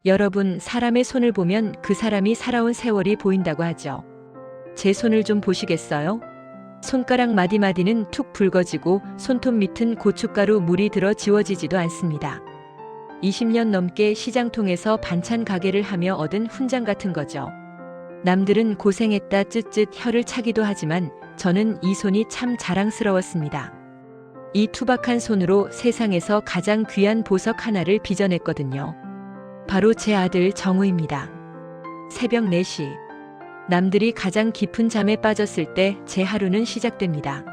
여러분, 사람의 손을 보면 그 사람이 살아온 세월이 보인다고 하죠. 제 손을 좀 보시겠어요? 손가락 마디마디는 툭 붉어지고 손톱 밑은 고춧가루 물이 들어 지워지지도 않습니다. 20년 넘게 시장통에서 반찬 가게를 하며 얻은 훈장 같은 거죠. 남들은 고생했다 쯧쯧 혀를 차기도 하지만 저는 이 손이 참 자랑스러웠습니다. 이 투박한 손으로 세상에서 가장 귀한 보석 하나를 빚어냈거든요. 바로 제 아들 정우입니다. 새벽 4시. 남들이 가장 깊은 잠에 빠졌을 때 제 하루는 시작됩니다.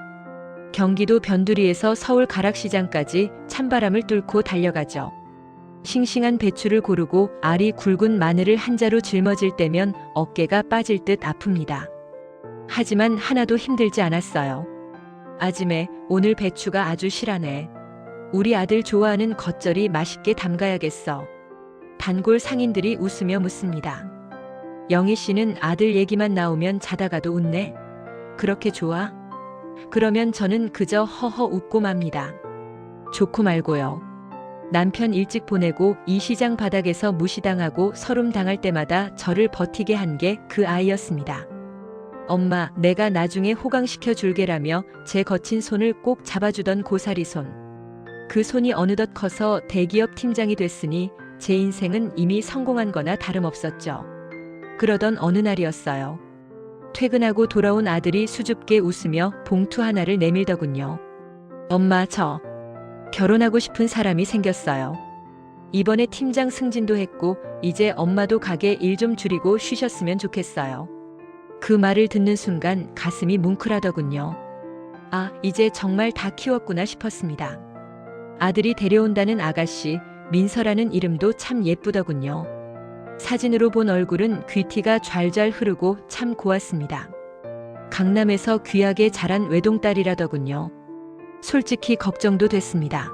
경기도 변두리에서 서울 가락시장까지 찬바람을 뚫고 달려가죠. 싱싱한 배추를 고르고 알이 굵은 마늘을 한 자루 짊어질 때면 어깨가 빠질 듯 아픕니다. 하지만 하나도 힘들지 않았어요. 아짐에 오늘 배추가 아주 실하네. 우리 아들 좋아하는 겉절이 맛있게 담가야겠어. 단골 상인들이 웃으며 묻습니다. 영희 씨는 아들 얘기만 나오면 자다가도 웃네. 그렇게 좋아? 그러면 저는 그저 허허 웃고 맙니다. 좋고 말고요. 남편 일찍 보내고 이 시장 바닥에서 무시당하고 서름당할 때마다 저를 버티게 한 게 그 아이였습니다. 엄마, 내가 나중에 호강시켜 줄게라며 제 거친 손을 꼭 잡아주던 고사리 손. 그 손이 어느덧 커서 대기업 팀장이 됐으니 제 인생은 이미 성공한 거나 다름없었죠. 그러던 어느 날이었어요. 퇴근하고 돌아온 아들이 수줍게 웃으며 봉투 하나를 내밀더군요. 엄마, 저 결혼하고 싶은 사람이 생겼어요. 이번에 팀장 승진도 했고 이제 엄마도 가게 일 좀 줄이고 쉬셨으면 좋겠어요. 그 말을 듣는 순간 가슴이 뭉클하더군요. 아, 이제 정말 다 키웠구나 싶었습니다. 아들이 데려온다는 아가씨, 민서라는 이름도 참 예쁘더군요. 사진으로 본 얼굴은 귀티가 좔좔 흐르고 참 고왔습니다. 강남에서 귀하게 자란 외동딸이라더군요. 솔직히 걱정도 됐습니다.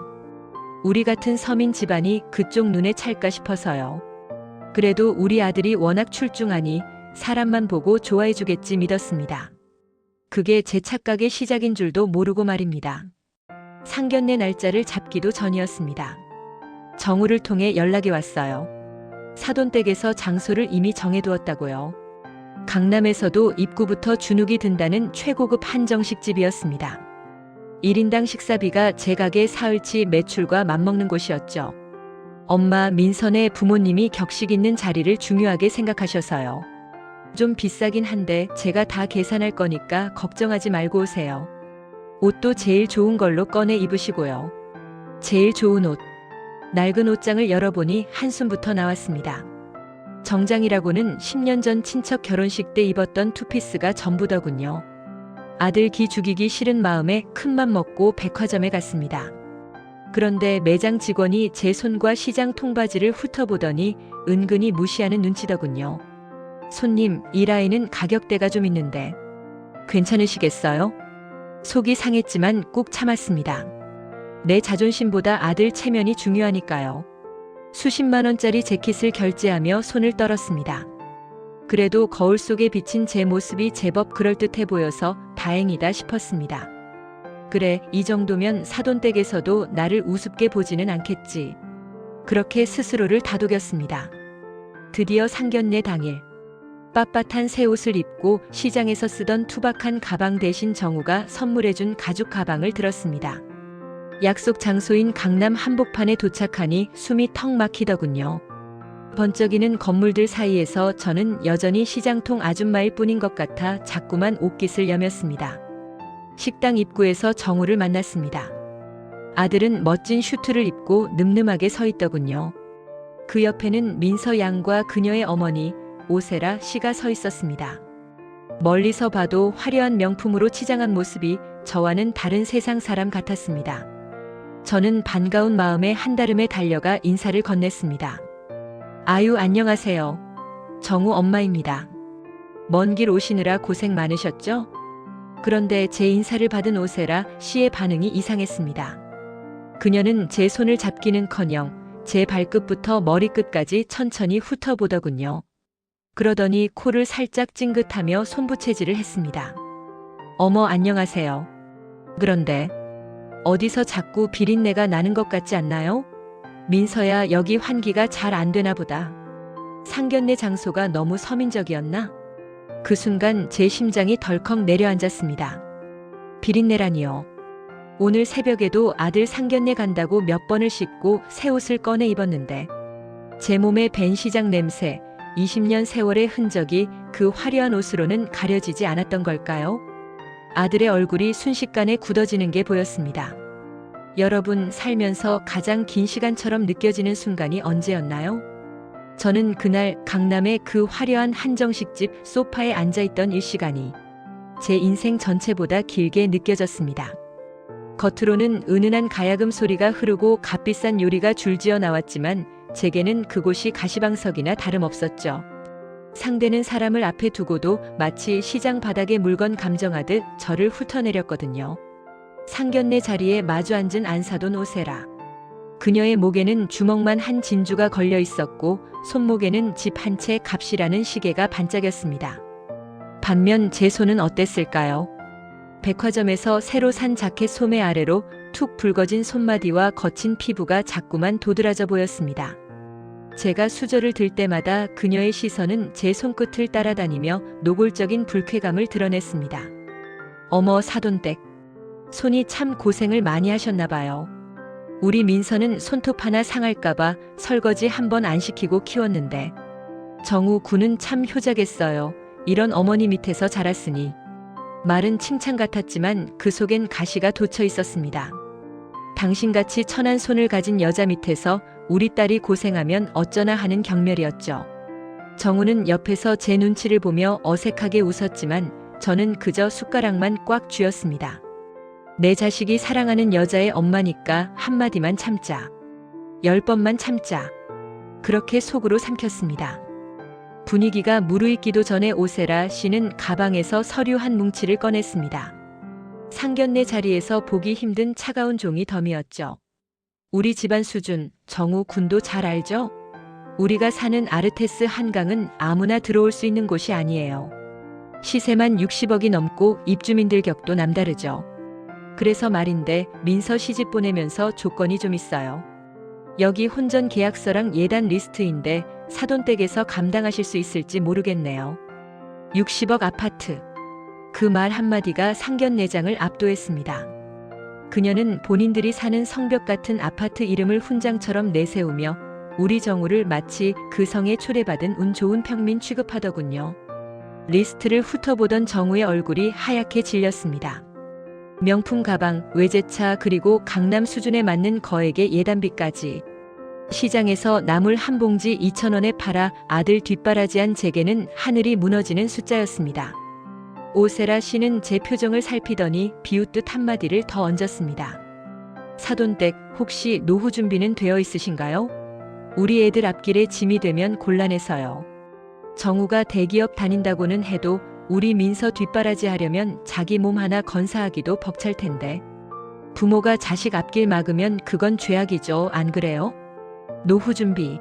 우리 같은 서민 집안이 그쪽 눈에 찰까 싶어서요. 그래도 우리 아들이 워낙 출중하니 사람만 보고 좋아해주겠지 믿었습니다. 그게 제 착각의 시작인 줄도 모르고 말입니다. 상견례 날짜를 잡기도 전이었습니다. 정우를 통해 연락이 왔어요. 사돈댁에서 장소를 이미 정해두었다고요. 강남에서도 입구부터 주눅이 든다는 최고급 한정식 집이었습니다. 1인당 식사비가 제 가게 사흘치 매출과 맞먹는 곳이었죠. 엄마 민선의 부모님이 격식 있는 자리를 중요하게 생각하셔서요. 좀 비싸긴 한데 제가 다 계산할 거니까 걱정하지 말고 오세요. 옷도 제일 좋은 걸로 꺼내 입으시고요. 제일 좋은 옷. 낡은 옷장을 열어보니 한숨부터 나왔습니다. 정장이라고는 10년 전 친척 결혼식 때 입었던 투피스가 전부더군요. 아들 기 죽이기 싫은 마음에 큰맘 먹고 백화점에 갔습니다. 그런데 매장 직원이 제 손과 시장 통바지를 훑어보더니 은근히 무시하는 눈치더군요. 손님, 이 라인은 가격대가 좀 있는데 괜찮으시겠어요? 속이 상했지만 꾹 참았습니다. 내 자존심보다 아들 체면이 중요하니까요. 수십만 원짜리 재킷을 결제하며 손을 떨었습니다. 그래도 거울 속에 비친 제 모습이 제법 그럴듯해 보여서 다행이다 싶었습니다. 그래, 이 정도면 사돈댁에서도 나를 우습게 보지는 않겠지. 그렇게 스스로를 다독였습니다. 드디어 상견례 당일. 빳빳한 새 옷을 입고 시장에서 쓰던 투박한 가방 대신 정우가 선물해준 가죽 가방을 들었습니다. 약속 장소인 강남 한복판에 도착하니 숨이 턱 막히더군요. 번쩍이는 건물들 사이에서 저는 여전히 시장통 아줌마일 뿐인 것 같아 자꾸만 옷깃을 여몄습니다. 식당 입구에서 정우를 만났습니다. 아들은 멋진 슈트를 입고 늠름하게 서 있더군요. 그 옆에는 민서 양과 그녀의 어머니 오세라 씨가 서 있었습니다. 멀리서 봐도 화려한 명품으로 치장한 모습이 저와는 다른 세상 사람 같았습니다. 저는 반가운 마음에 한달음에 달려가 인사를 건넸습니다. 아유, 안녕하세요. 정우 엄마입니다. 먼 길 오시느라 고생 많으셨죠? 그런데 제 인사를 받은 오세라 씨의 반응이 이상했습니다. 그녀는 제 손을 잡기는커녕 제 발끝부터 머리끝까지 천천히 훑어보더군요. 그러더니 코를 살짝 찡긋하며 손부채질을 했습니다. 어머, 안녕하세요. 그런데 어디서 자꾸 비린내가 나는 것 같지 않나요? 민서야, 여기 환기가 잘 안 되나 보다. 상견례 장소가 너무 서민적이었나? 그 순간 제 심장이 덜컥 내려앉았습니다. 비린내라니요. 오늘 새벽에도 아들 상견례 간다고 몇 번을 씻고 새 옷을 꺼내 입었는데 제 몸에 밴 시장 냄새, 20년 세월의 흔적이 그 화려한 옷으로는 가려지지 않았던 걸까요? 아들의 얼굴이 순식간에 굳어지는 게 보였습니다. 여러분, 살면서 가장 긴 시간처럼 느껴지는 순간이 언제였나요? 저는 그날 강남의 그 화려한 한정식집 소파에 앉아있던 일시간이 제 인생 전체보다 길게 느껴졌습니다. 겉으로는 은은한 가야금 소리가 흐르고 값비싼 요리가 줄지어 나왔지만 제게는 그곳이 가시방석이나 다름없었죠. 상대는 사람을 앞에 두고도 마치 시장 바닥에 물건 감정하듯 저를 훑어내렸거든요. 상견례 자리에 마주 앉은 안사돈 오세라. 그녀의 목에는 주먹만 한 진주가 걸려 있었고 손목에는 집 한 채 값이라는 시계가 반짝였습니다. 반면 제 손은 어땠을까요? 백화점에서 새로 산 자켓 소매 아래로 툭 붉어진 손마디와 거친 피부가 자꾸만 도드라져 보였습니다. 제가 수저를 들 때마다 그녀의 시선은 제 손끝을 따라다니며 노골적인 불쾌감을 드러냈습니다. 어머, 사돈댁. 손이 참 고생을 많이 하셨나 봐요. 우리 민서는 손톱 하나 상할까봐 설거지 한 번 안 시키고 키웠는데 정우 군은 참 효자겠어요. 이런 어머니 밑에서 자랐으니. 말은 칭찬 같았지만 그 속엔 가시가 돋쳐 있었습니다. 당신같이 천한 손을 가진 여자 밑에서 우리 딸이 고생하면 어쩌나 하는 경멸이었죠. 정우는 옆에서 제 눈치를 보며 어색하게 웃었지만 저는 그저 숟가락만 꽉 쥐었습니다. 내 자식이 사랑하는 여자의 엄마니까 한마디만 참자. 10번만 참자. 그렇게 속으로 삼켰습니다. 분위기가 무르익기도 전에 오세라 씨는 가방에서 서류 한 뭉치를 꺼냈습니다. 상견례 자리에서 보기 힘든 차가운 종이 덤이었죠. 우리 집안 수준, 정우 군도 잘 알죠? 우리가 사는 아르테스 한강은 아무나 들어올 수 있는 곳이 아니에요. 시세만 60억이 넘고 입주민들 격도 남다르죠. 그래서 말인데 민서 시집 보내면서 조건이 좀 있어요. 여기 혼전 계약서랑 예단 리스트인데 사돈댁에서 감당하실 수 있을지 모르겠네요. 60억 아파트. 그 말 한마디가 상견례장을 압도했습니다. 그녀는 본인들이 사는 성벽 같은 아파트 이름을 훈장처럼 내세우며 우리 정우를 마치 그 성에 초대받은 운 좋은 평민 취급하더군요. 리스트를 훑어보던 정우의 얼굴이 하얗게 질렸습니다. 명품 가방, 외제차, 그리고 강남 수준에 맞는 거액의 예단비까지. 시장에서 나물 한 봉지 2,000원에 팔아 아들 뒷바라지한 제게는 하늘이 무너지는 숫자였습니다. 오세라 씨는 제 표정을 살피더니 비웃듯 한마디를 더 얹었습니다. 사돈댁, 혹시 노후 준비는 되어 있으신가요? 우리 애들 앞길에 짐이 되면 곤란해서요. 정우가 대기업 다닌다고는 해도 우리 민서 뒷바라지 하려면 자기 몸 하나 건사하기도 벅찰 텐데. 부모가 자식 앞길 막으면 그건 죄악이죠, 안 그래요? 노후 준비.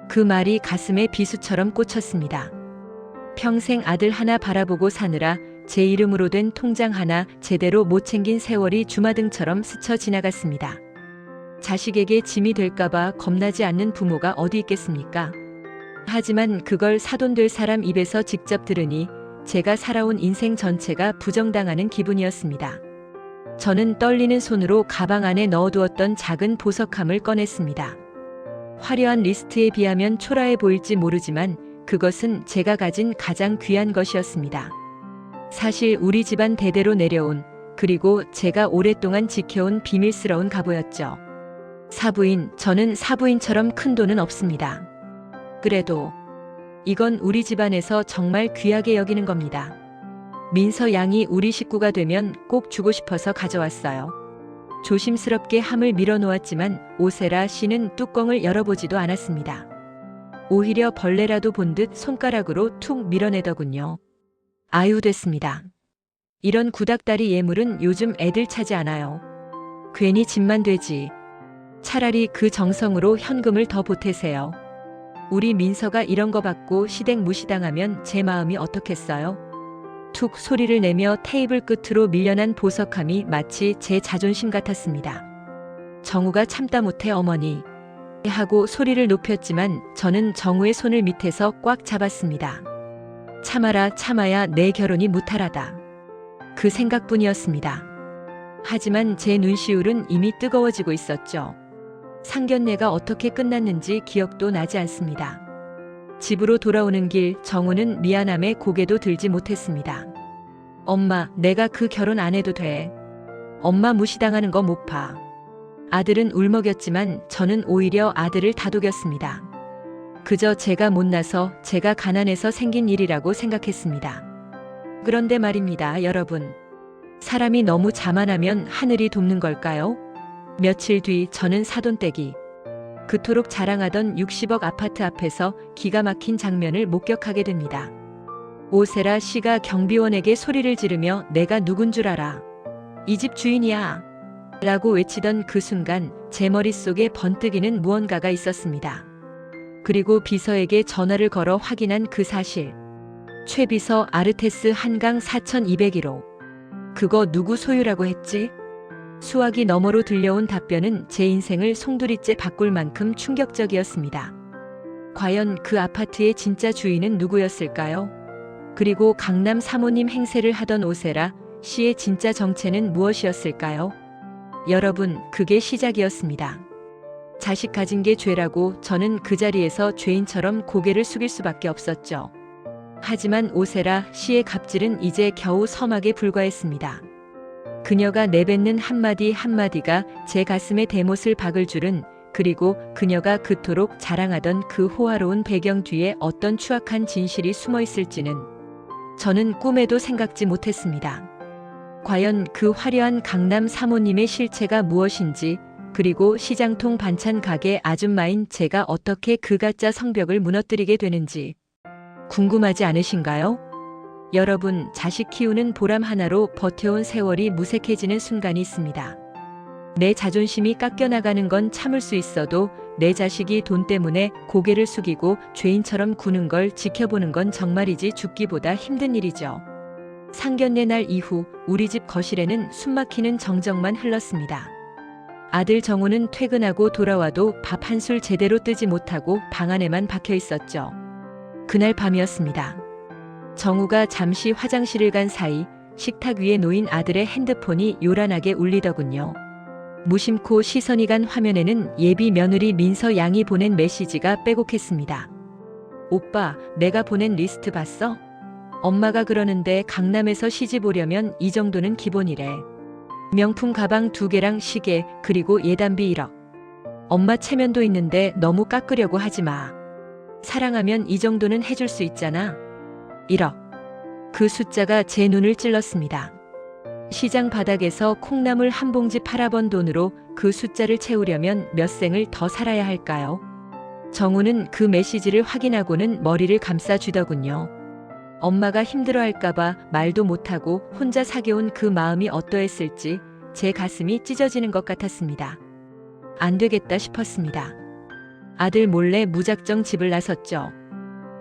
그 말이 가슴에 비수처럼 꽂혔습니다. 평생 아들 하나 바라보고 사느라 제 이름으로 된 통장 하나 제대로 못 챙긴 세월이 주마등처럼 스쳐 지나갔습니다. 자식에게 짐이 될까봐 겁나지 않는 부모가 어디 있겠습니까? 하지만 그걸 사돈될 사람 입에서 직접 들으니 제가 살아온 인생 전체가 부정당하는 기분이었습니다. 저는 떨리는 손으로 가방 안에 넣어두었던 작은 보석함을 꺼냈습니다. 화려한 리스트에 비하면 초라해 보일지 모르지만 그것은 제가 가진 가장 귀한 것이었습니다. 사실 우리 집안 대대로 내려온, 그리고 제가 오랫동안 지켜온 비밀스러운 가보였죠. 사부인, 저는 사부인처럼 큰 돈은 없습니다. 그래도 이건 우리 집안에서 정말 귀하게 여기는 겁니다. 민서 양이 우리 식구가 되면 꼭 주고 싶어서 가져왔어요. 조심스럽게 함을 밀어놓았지만 오세라 씨는 뚜껑을 열어보지도 않았습니다. 오히려 벌레라도 본 듯 손가락으로 툭 밀어내더군요. 아유, 됐습니다. 이런 구닥다리 예물은 요즘 애들 차지 않아요. 괜히 집만 되지. 차라리 그 정성으로 현금을 더 보태세요. 우리 민서가 이런 거 받고 시댁 무시당하면 제 마음이 어떻겠어요? 툭 소리를 내며 테이블 끝으로 밀려난 보석함이 마치 제 자존심 같았습니다. 정우가 참다 못해 어머니, 하고 소리를 높였지만 저는 정우의 손을 밑에서 꽉 잡았습니다. 참아라, 참아야 내 결혼이 무탈하다. 그 생각뿐이었습니다. 하지만 제 눈시울은 이미 뜨거워지고 있었죠. 상견례가 어떻게 끝났는지 기억도 나지 않습니다. 집으로 돌아오는 길 정우는 미안함에 고개도 들지 못했습니다. 엄마, 내가 그 결혼 안 해도 돼. 엄마 무시당하는 거 못 봐. 아들은 울먹였지만 저는 오히려 아들을 다독였습니다. 그저 제가 못나서 제가 가난해서 생긴 일이라고 생각했습니다. 그런데 말입니다, 여러분. 사람이 너무 자만하면 하늘이 돕는 걸까요? 며칠 뒤 저는 사돈댁이 그토록 자랑하던 60억 아파트 앞에서 기가 막힌 장면을 목격하게 됩니다. 오세라 씨가 경비원에게 소리를 지르며 내가 누군 줄 알아? 이 집 주인이야. 라고 외치던 그 순간 제 머릿속에 번뜩이는 무언가가 있었습니다. 그리고 비서에게 전화를 걸어 확인한 그 사실. 최 비서 아르테스 한강 4201호. 그거 누구 소유라고 했지? 수화기 너머로 들려온 답변은 제 인생을 송두리째 바꿀 만큼 충격적이었습니다. 과연 그 아파트의 진짜 주인은 누구였을까요? 그리고 강남 사모님 행세를 하던 오세라 씨의 진짜 정체는 무엇이었을까요? 여러분, 그게 시작이었습니다. 자식 가진 게 죄라고 저는 그 자리에서 죄인처럼 고개를 숙일 수밖에 없었죠. 하지만 오세라 씨의 갑질은 이제 겨우 서막에 불과했습니다. 그녀가 내뱉는 한마디 한마디가 제 가슴에 대못을 박을 줄은, 그리고 그녀가 그토록 자랑하던 그 호화로운 배경 뒤에 어떤 추악한 진실이 숨어 있을지는 저는 꿈에도 생각지 못했습니다. 과연 그 화려한 강남 사모님의 실체가 무엇인지, 그리고 시장통 반찬 가게 아줌마인 제가 어떻게 그 가짜 성벽을 무너뜨리게 되는지 궁금하지 않으신가요? 여러분, 자식 키우는 보람 하나로 버텨온 세월이 무색해지는 순간이 있습니다. 내 자존심이 깎여나가는 건 참을 수 있어도 내 자식이 돈 때문에 고개를 숙이고 죄인처럼 구는 걸 지켜보는 건 정말이지 죽기보다 힘든 일이죠. 상견례 날 이후 우리 집 거실에는 숨막히는 정적만 흘렀습니다. 아들 정우는 퇴근하고 돌아와도 밥 한술 제대로 뜨지 못하고 방 안에만 박혀 있었죠. 그날 밤이었습니다. 정우가 잠시 화장실을 간 사이 식탁 위에 놓인 아들의 핸드폰이 요란하게 울리더군요. 무심코 시선이 간 화면에는 예비 며느리 민서 양이 보낸 메시지가 빼곡했습니다. 오빠, 내가 보낸 리스트 봤어? 엄마가 그러는데 강남에서 시집 오려면 이 정도는 기본이래. 명품 가방 2개랑 시계, 그리고 예단비 1억. 엄마 체면도 있는데 너무 깎으려고 하지 마. 사랑하면 이 정도는 해줄 수 있잖아. 1억. 그 숫자가 제 눈을 찔렀습니다. 시장 바닥에서 콩나물 한 봉지 팔아번 돈으로 그 숫자를 채우려면 몇 생을 더 살아야 할까요? 정우는 그 메시지를 확인하고는 머리를 감싸주더군요. 엄마가 힘들어할까봐 말도 못하고 혼자 사겨온 그 마음이 어떠했을지 제 가슴이 찢어지는 것 같았습니다. 안 되겠다 싶었습니다. 아들 몰래 무작정 집을 나섰죠.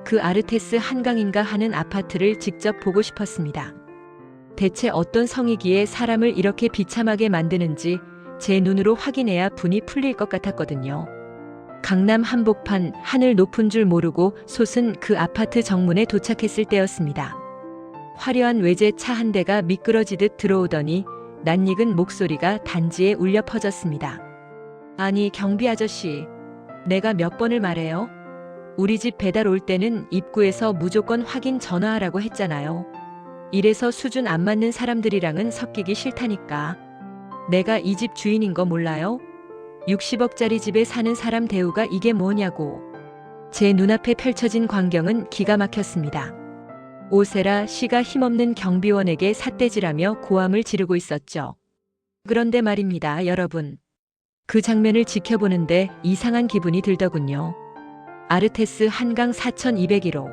그 아르테스 한강인가 하는 아파트를 직접 보고 싶었습니다. 대체 어떤 성이기에 사람을 이렇게 비참하게 만드는지 제 눈으로 확인해야 분이 풀릴 것 같았거든요. 강남 한복판, 하늘 높은 줄 모르고 솟은 그 아파트 정문에 도착했을 때였습니다. 화려한 외제차 한 대가 미끄러지듯 들어오더니 낯익은 목소리가 단지에 울려 퍼졌습니다. 아니, 경비 아저씨, 내가 몇 번을 말해요? 우리 집 배달 올 때는 입구에서 무조건 확인 전화하라고 했잖아요. 이래서 수준 안 맞는 사람들이랑은 섞이기 싫다니까. 내가 이 집 주인인 거 몰라요? 60억짜리 집에 사는 사람 대우가 이게 뭐냐고. 제 눈앞에 펼쳐진 광경은 기가 막혔습니다. 오세라 씨가 힘없는 경비원에게 삿대질하며 고함을 지르고 있었죠. 그런데 말입니다, 여러분. 그 장면을 지켜보는데 이상한 기분이 들더군요. 아르테스 한강 4201호.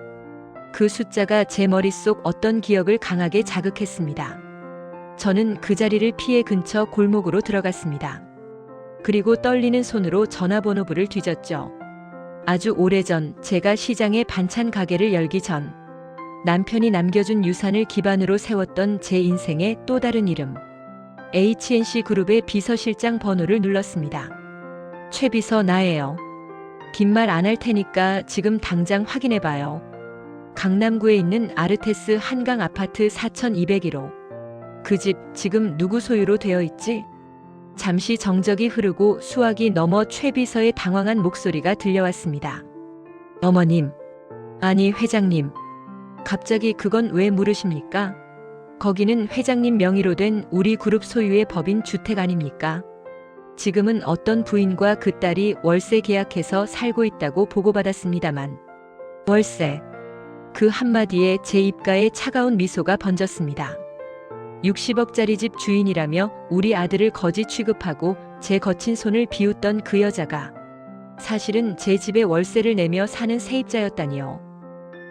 그 숫자가 제 머릿속 어떤 기억을 강하게 자극했습니다. 저는 그 자리를 피해 근처 골목으로 들어갔습니다. 그리고 떨리는 손으로 전화번호부를 뒤졌죠. 아주 오래전 제가 시장에 반찬 가게를 열기 전 남편이 남겨준 유산을 기반으로 세웠던 제 인생의 또 다른 이름. HNC 그룹의 비서실장 번호를 눌렀습니다. 최 비서 나예요. 긴 말 안 할 테니까 지금 당장 확인해봐요. 강남구에 있는 아르테스 한강 아파트 4201호. 그 집 지금 누구 소유로 되어 있지? 잠시 정적이 흐르고 수화기 넘어 최 비서의 당황한 목소리가 들려왔습니다. 어머님, 아니 회장님, 갑자기 그건 왜 물으십니까? 거기는 회장님 명의로 된 우리 그룹 소유의 법인 주택 아닙니까? 지금은 어떤 부인과 그 딸이 월세 계약해서 살고 있다고 보고받았습니다만. 월세. 그 한마디에 제 입가에 차가운 미소가 번졌습니다. 60억짜리 집 주인이라며 우리 아들을 거지 취급하고 제 거친 손을 비웃던 그 여자가 사실은 제 집에 월세를 내며 사는 세입자였다니요.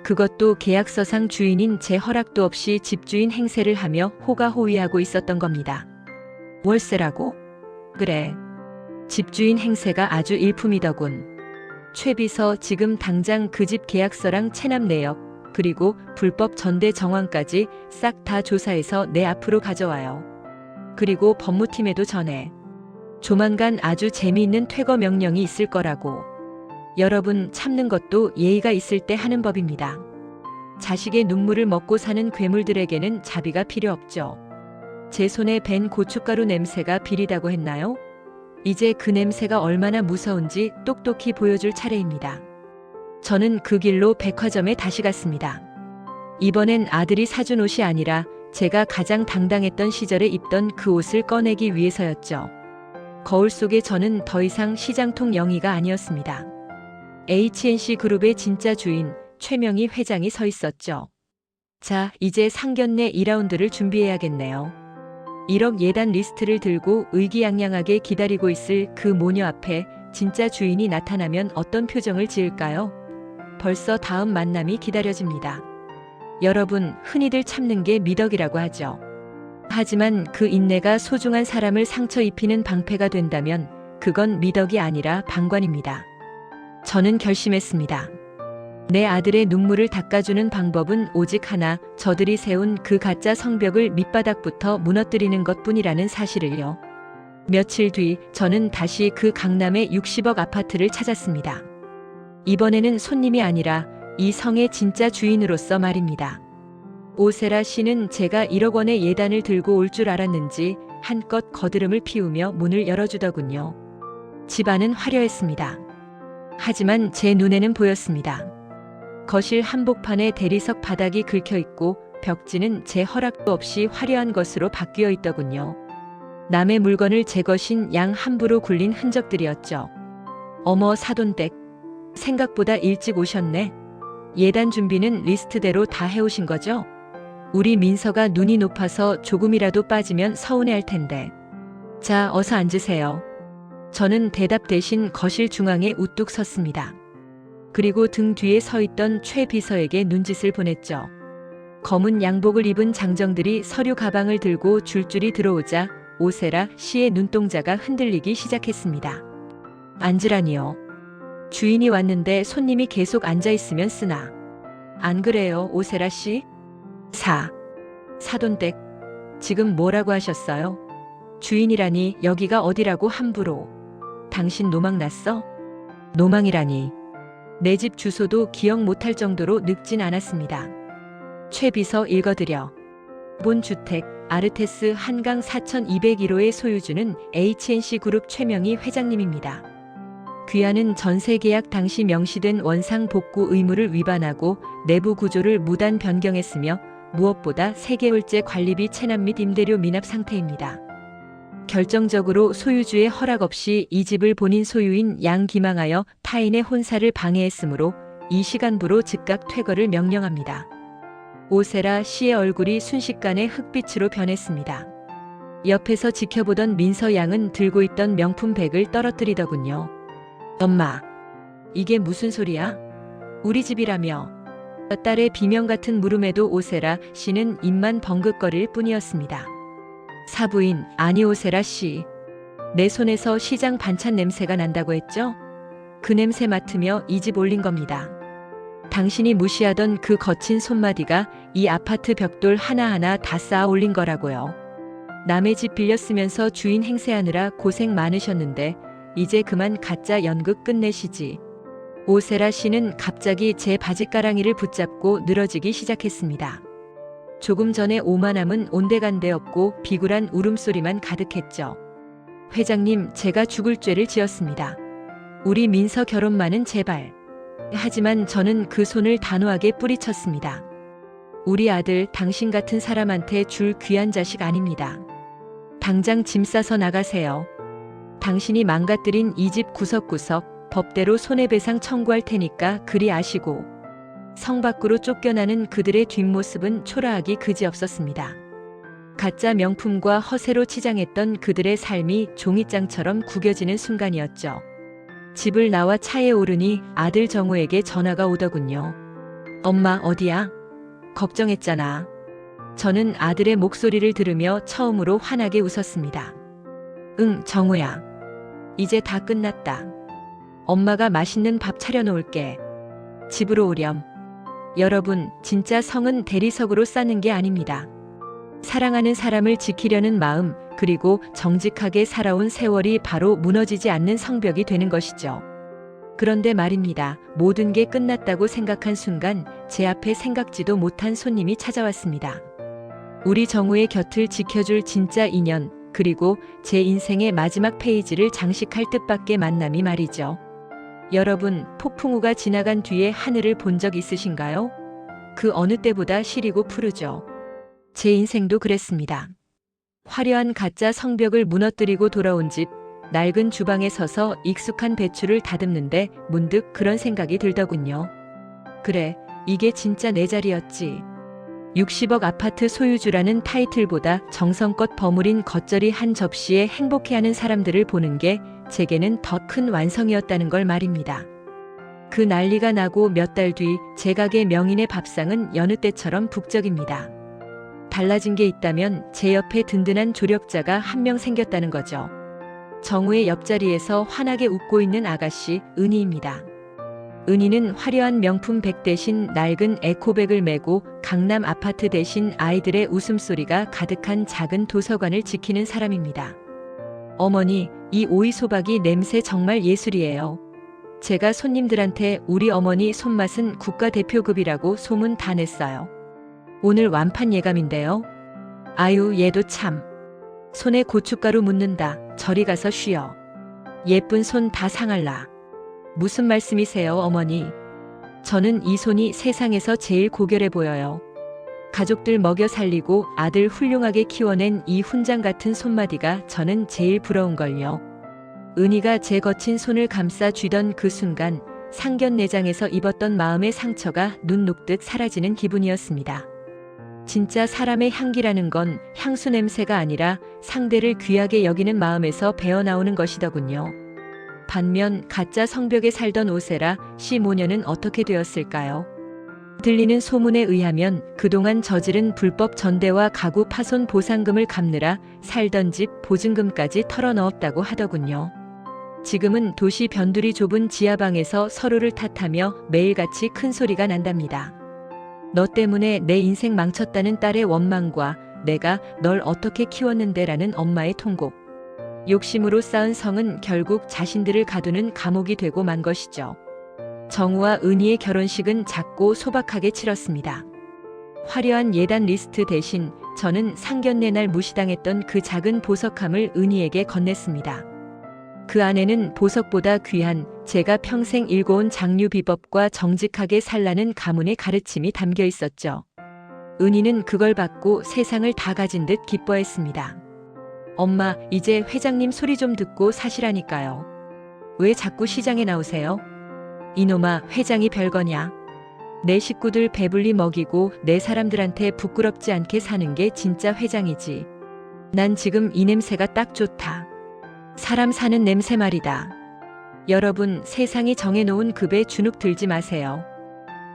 그것도 계약서상 주인인 제 허락도 없이 집주인 행세를 하며 호가호위하고 있었던 겁니다. 월세라고? 그래. 집주인 행세가 아주 일품이더군. 최 비서 지금 당장 그 집 계약서랑 체납 내역 그리고 불법 전대 정황까지 싹 다 조사해서 내 앞으로 가져와요. 그리고 법무팀에도 전해. 조만간 아주 재미있는 퇴거 명령이 있을 거라고. 여러분 참는 것도 예의가 있을 때 하는 법입니다. 자식의 눈물을 먹고 사는 괴물들에게는 자비가 필요 없죠. 제 손에 밴 고춧가루 냄새가 비리다고 했나요? 이제 그 냄새가 얼마나 무서운지 똑똑히 보여줄 차례입니다. 저는 그 길로 백화점에 다시 갔습니다. 이번엔 아들이 사준 옷이 아니라 제가 가장 당당했던 시절에 입던 그 옷을 꺼내기 위해서였죠. 거울 속에 저는 더 이상 시장통 영희가 아니었습니다. H&C 그룹의 진짜 주인 최명희 회장이 서 있었죠. 자, 이제 상견례 2라운드를 준비해야겠네요. 1억 예단 리스트를 들고 의기양양하게 기다리고 있을 그 모녀 앞에 진짜 주인이 나타나면 어떤 표정을 지을까요? 벌써 다음 만남이 기다려집니다. 여러분, 흔히들 참는 게 미덕이라고 하죠. 하지만 그 인내가 소중한 사람을 상처 입히는 방패가 된다면 그건 미덕이 아니라 방관입니다. 저는 결심했습니다. 내 아들의 눈물을 닦아주는 방법은 오직 하나, 저들이 세운 그 가짜 성벽을 밑바닥부터 무너뜨리는 것뿐이라는 사실을요. 며칠 뒤 저는 다시 그 강남의 60억 아파트를 찾았습니다. 이번에는 손님이 아니라 이 성의 진짜 주인으로서 말입니다. 오세라 씨는 제가 1억 원의 예단을 들고 올 줄 알았는지 한껏 거드름을 피우며 문을 열어주더군요. 집안은 화려했습니다. 하지만 제 눈에는 보였습니다. 거실 한복판에 대리석 바닥이 긁혀 있고 벽지는 제 허락도 없이 화려한 것으로 바뀌어 있더군요. 남의 물건을 제 것인 양 함부로 굴린 흔적들이었죠. 어머 사돈댁, 생각보다 일찍 오셨네. 예단 준비는 리스트대로 다 해오신 거죠? 우리 민서가 눈이 높아서 조금이라도 빠지면 서운해할 텐데. 자, 어서 앉으세요. 저는 대답 대신 거실 중앙에 우뚝 섰습니다. 그리고 등 뒤에 서 있던 최 비서에게 눈짓을 보냈죠. 검은 양복을 입은 장정들이 서류 가방을 들고 줄줄이 들어오자 오세라 씨의 눈동자가 흔들리기 시작했습니다. 앉으라니요. 주인이 왔는데 손님이 계속 앉아있으면 쓰나. 안 그래요, 오세라 씨? 사돈댁, 지금 뭐라고 하셨어요? 주인이라니 여기가 어디라고 함부로. 당신 노망 났어? 노망이라니. 내 집 주소도 기억 못할 정도로 늙진 않았습니다. 최 비서 읽어드려. 본 주택 아르테스 한강 4201호의 소유주는 H&C 그룹 최명희 회장님입니다. 귀하는 전세 계약 당시 명시된 원상 복구 의무를 위반하고 내부 구조를 무단 변경했으며 무엇보다 3개월째 관리비 체납 및 임대료 미납 상태입니다. 결정적으로 소유주의 허락 없이 이 집을 본인 소유인 양기망하여 타인의 혼사를 방해했으므로 이 시간부로 즉각 퇴거를 명령합니다. 오세라 씨의 얼굴이 순식간에 흑빛으로 변했습니다. 옆에서 지켜보던 민서 양은 들고 있던 명품 백을 떨어뜨리더군요. 엄마, 이게 무슨 소리야? 우리 집이라며. 딸의 비명 같은 물음에도 오세라 씨는 입만 벙긋거릴 뿐이었습니다. 사부인, 아니 오세라 씨. 내 손에서 시장 반찬 냄새가 난다고 했죠? 그 냄새 맡으며 이 집 올린 겁니다. 당신이 무시하던 그 거친 손마디가 이 아파트 벽돌 하나하나 다 쌓아 올린 거라고요. 남의 집 빌려 쓰면서 주인 행세하느라 고생 많으셨는데 이제 그만 가짜 연극 끝내시지. 오세라 씨는 갑자기 제 바짓가랑이를 붙잡고 늘어지기 시작했습니다. 조금 전에 오만함은 온데간데없고 비굴한 울음소리만 가득했죠. 회장님, 제가 죽을 죄를 지었습니다. 우리 민서 결혼만은 제발. 하지만 저는 그 손을 단호하게 뿌리쳤습니다. 우리 아들 당신 같은 사람한테 줄 귀한 자식 아닙니다. 당장 짐 싸서 나가세요. 당신이 망가뜨린 이 집 구석구석 법대로 손해배상 청구할 테니까 그리 아시고. 성 밖으로 쫓겨나는 그들의 뒷모습은 초라하기 그지없었습니다. 가짜 명품과 허세로 치장했던 그들의 삶이 종이장처럼 구겨지는 순간이었죠. 집을 나와 차에 오르니 아들 정우에게 전화가 오더군요. 엄마 어디야? 걱정했잖아. 저는 아들의 목소리를 들으며 처음으로 환하게 웃었습니다. 응, 정우야. 이제 다 끝났다. 엄마가 맛있는 밥 차려놓을게. 집으로 오렴. 여러분, 진짜 성은 대리석으로 쌓는 게 아닙니다. 사랑하는 사람을 지키려는 마음, 그리고 정직하게 살아온 세월이 바로 무너지지 않는 성벽이 되는 것이죠. 그런데 말입니다. 모든 게 끝났다고 생각한 순간 제 앞에 생각지도 못한 손님이 찾아왔습니다. 우리 정우의 곁을 지켜줄 진짜 인연, 그리고 제 인생의 마지막 페이지를 장식할 뜻밖의 만남이 말이죠. 여러분, 폭풍우가 지나간 뒤에 하늘을 본 적 있으신가요? 그 어느 때보다 시리고 푸르죠. 제 인생도 그랬습니다. 화려한 가짜 성벽을 무너뜨리고 돌아온 집, 낡은 주방에 서서 익숙한 배추를 다듬는데 문득 그런 생각이 들더군요. 그래, 이게 진짜 내 자리였지. 60억 아파트 소유주라는 타이틀보다 정성껏 버무린 겉절이 한 접시에 행복해하는 사람들을 보는 게 제게는 더 큰 완성이었다는 걸 말입니다. 그 난리가 나고 몇 달 뒤 제 가게 명인의 밥상은 여느 때처럼 북적입니다. 달라진 게 있다면 제 옆에 든든한 조력자가 한 명 생겼다는 거죠. 정우의 옆자리에서 환하게 웃고 있는 아가씨 은희입니다. 은희는 화려한 명품 백 대신 낡은 에코백을 메고 강남 아파트 대신 아이들의 웃음소리가 가득한 작은 도서관을 지키는 사람입니다. 어머니, 이 오이소박이 냄새 정말 예술이에요. 제가 손님들한테 우리 어머니 손맛은 국가대표급이라고 소문 다 냈어요. 오늘 완판 예감인데요. 아유, 얘도 참. 손에 고춧가루 묻는다. 저리 가서 쉬어. 예쁜 손 다 상할라. 무슨 말씀이세요, 어머니? 저는 이 손이 세상에서 제일 고결해 보여요. 가족들 먹여 살리고 아들 훌륭하게 키워낸 이 훈장 같은 손마디가 저는 제일 부러운걸요. 은희가 제 거친 손을 감싸 쥐던 그 순간 상견례장에서 입었던 마음의 상처가 눈 녹듯 사라지는 기분이었습니다. 진짜 사람의 향기라는 건 향수 냄새가 아니라 상대를 귀하게 여기는 마음에서 배어나오는 것이더군요. 반면 가짜 성벽에 살던 오세라 씨 모녀는 어떻게 되었을까요? 들리는 소문에 의하면 그동안 저지른 불법 전대와 가구 파손 보상금을 갚느라 살던 집 보증금까지 털어넣었다고 하더군요. 지금은 도시 변두리 좁은 지하방에서 서로를 탓하며 매일같이 큰 소리가 난답니다. 너 때문에 내 인생 망쳤다는 딸의 원망과 내가 널 어떻게 키웠는데라는 엄마의 통곡. 욕심으로 쌓은 성은 결국 자신들을 가두는 감옥이 되고 만 것이죠. 정우와 은희의 결혼식은 작고 소박하게 치렀습니다. 화려한 예단 리스트 대신 저는 상견례 날 무시당했던 그 작은 보석함을 은희에게 건넸습니다. 그 안에는 보석보다 귀한 제가 평생 읽어온 장류 비법과 정직하게 살라는 가문의 가르침이 담겨 있었죠. 은희는 그걸 받고 세상을 다 가진 듯 기뻐했습니다. 엄마, 이제 회장님 소리 좀 듣고 사시라니까요. 왜 자꾸 시장에 나오세요? 이놈아, 회장이 별거냐? 내 식구들 배불리 먹이고 내 사람들한테 부끄럽지 않게 사는 게 진짜 회장이지. 난 지금 이 냄새가 딱 좋다. 사람 사는 냄새 말이다. 여러분, 세상이 정해놓은 급에 주눅 들지 마세요.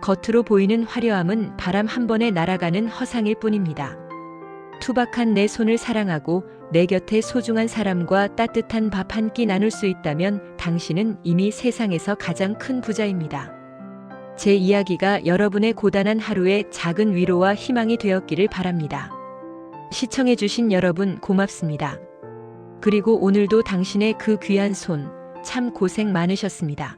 겉으로 보이는 화려함은 바람 한 번에 날아가는 허상일 뿐입니다. 투박한 내 손을 사랑하고 내 곁에 소중한 사람과 따뜻한 밥 한 끼 나눌 수 있다면 당신은 이미 세상에서 가장 큰 부자입니다. 제 이야기가 여러분의 고단한 하루에 작은 위로와 희망이 되었기를 바랍니다. 시청해주신 여러분 고맙습니다. 그리고 오늘도 당신의 그 귀한 손, 참 고생 많으셨습니다.